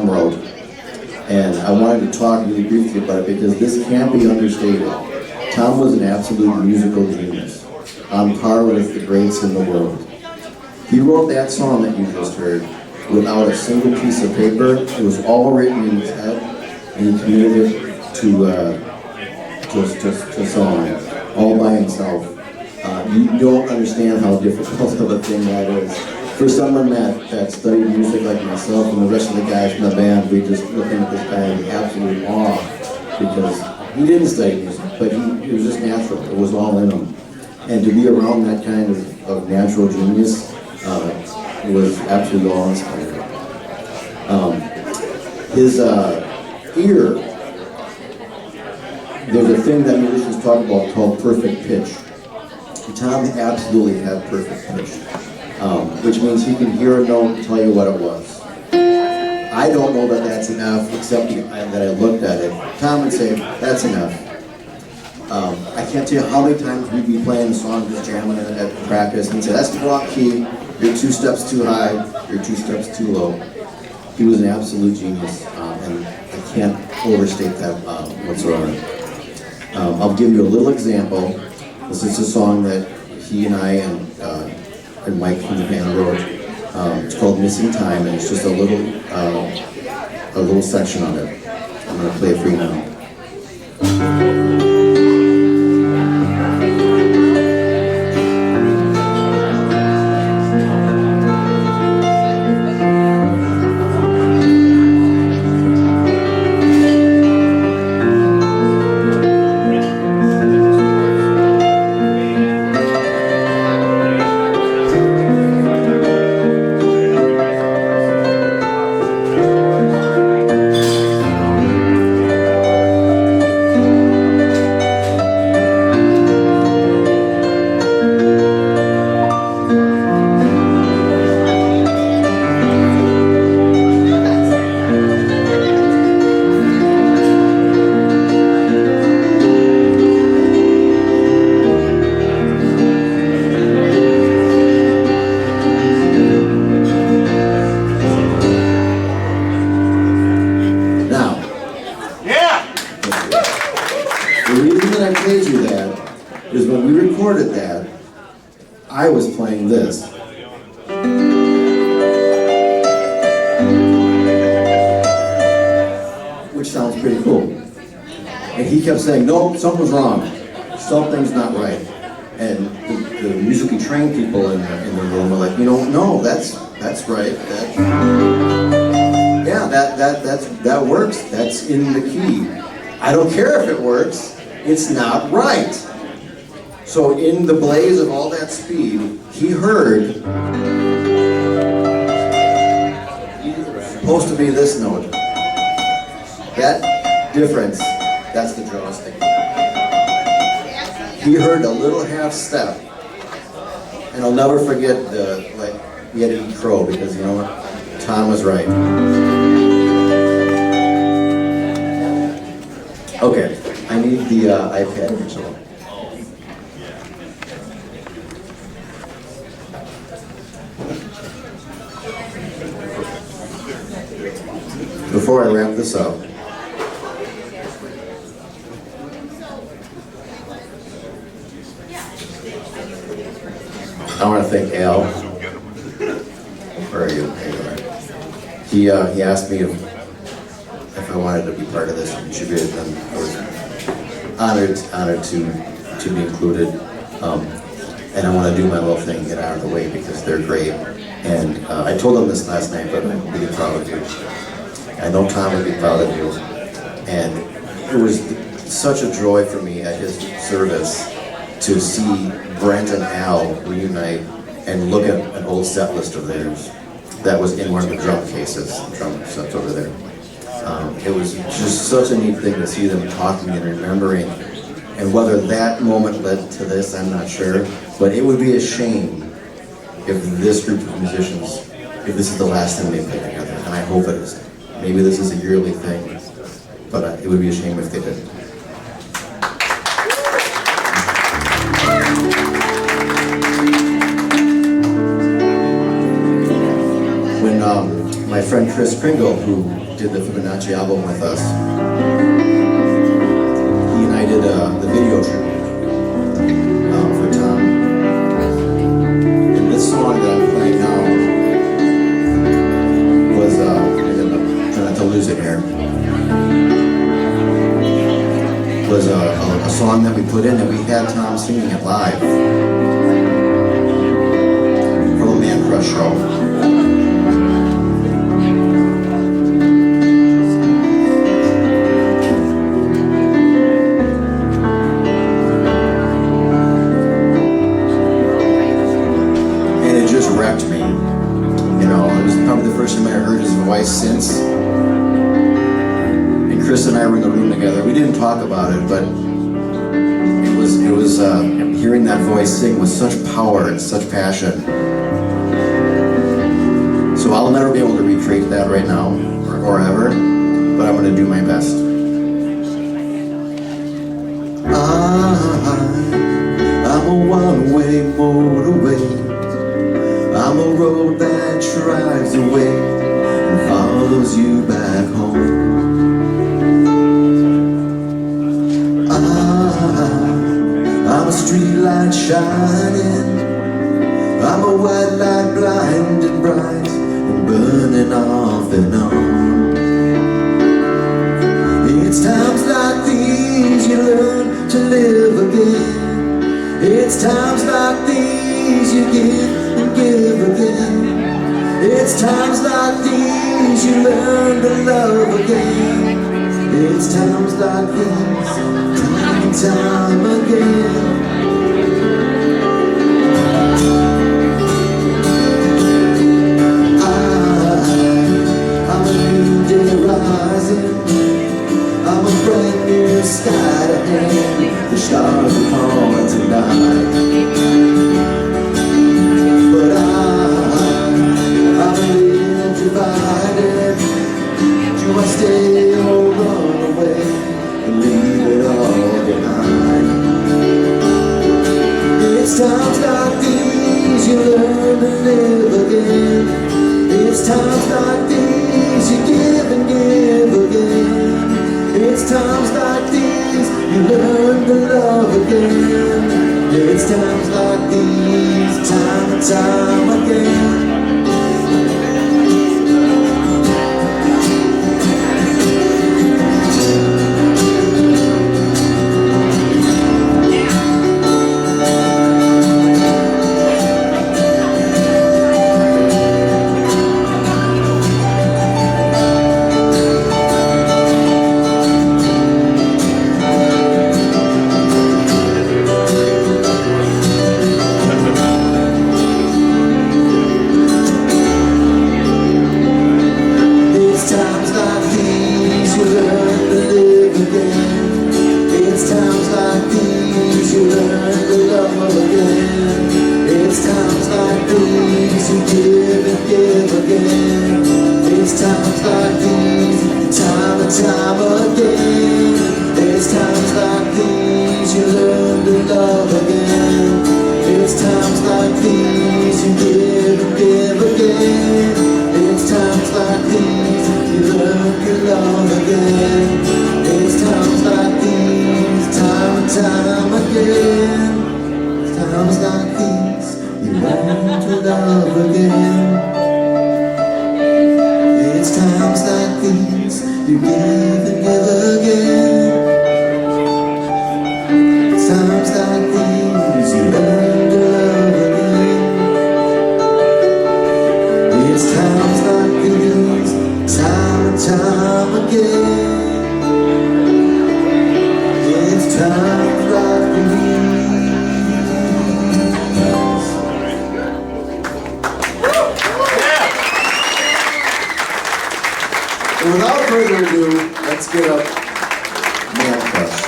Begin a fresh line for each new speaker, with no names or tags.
Tom wrote, and I wanted to talk really briefly about it because this can't be understated. Tom was an absolute musical genius, on par with the greats in the world. He wrote that song that you just heard without a single piece of paper. It was all written in his head, and he committed it to song, all by himself. You don't understand how difficult of a thing that is. For someone that studied music like myself and the rest of the guys in the band, we just looked at this guy in absolute awe because he didn't study music, but it was just natural. It was all in him. And to be around that kind of natural genius was absolutely awe-inspiring. His ear, there's a thing that musicians talk about called perfect pitch. Tom absolutely had perfect pitch, which means he can hear a note and tell you what it was. I don't know that that's enough, except that I looked at it. Tom would say, that's enough. I can't tell you how many times we'd be playing the song, just jamming it at practice, and he'd say, that's the wrong key, you're 2 steps too high, you're 2 steps too low. He was an absolute genius, and I can't overstate that whatsoever. I'll give you a little example. This is a song that he and I and Mike from the band wrote. It's called Missing Time, and it's just a little section of it. I'm going to play it for you now. The reason that I played you that is when we recorded that, I was playing this. Which sounds pretty cool. And he kept saying, no, something's wrong. Something's not right. And the musically trained people in the room were like, no, that's right. That works. That's in the key. I don't care if it works. It's not right. So in the blaze of all that speed, he heard, it's supposed to be this note. That difference, that's the joystick. He heard a little half step, and I'll never forget we had to eat crow because you know what? Tom was right. Okay, I need the iPad original. Before I wrap this up, I want to thank Al. Where are you? There you are. He asked me if I wanted to be part of this and contribute, and I was honored to be included. And I want to do my little thing and get out of the way because they're great. And I told them this last night, but I'm really proud of you. I know Tom would be proud of you. And it was such a joy for me at his service to see Brent and Al reunite and look at an old set list of theirs that was in one of the drum cases, drum sets over there. It was just such a neat thing to see them talking and remembering. And whether that moment led to this, I'm not sure. But it would be a shame if this group of musicians, if this is the last time they play together. And I hope it isn't. Maybe this is a yearly thing, but it would be a shame if they didn't. When my friend Chris Kringle, who did the Fibonacci album with us, he and I did the video tribute for Tom. And this song that I'm playing now was, I'm trying not to lose it here, was a song that we put in, and we had Tom singing it live for the Mancrush show. And it just wrecked me. You know, it was probably the first time I heard his voice since. And Chris and I were in the room together. We didn't talk about it, but it was hearing that voice sing with such power and such passion. So I'll never be able to recreate that right now, or ever, but I'm going to do my best. I'm a one-way motorway. I'm a road that drives away and follows you back home. I'm a street light shining. I'm a white light blinding bright and burning off and on. It's times like these you learn to live again. It's times like these you give and give again. It's times like these you learn to love again. It's times like these, time and time again. I'm a new day rising. I'm a brand new sky ahead. The stars are calling tonight. But I'm a little divided. Do I stay or run away and leave it all behind? It's times like these you learn to live again. It's times like these you give and give again. It's times like these you learn to love again. It's times like these, time and time again. Without further ado, let's get up Mancrush.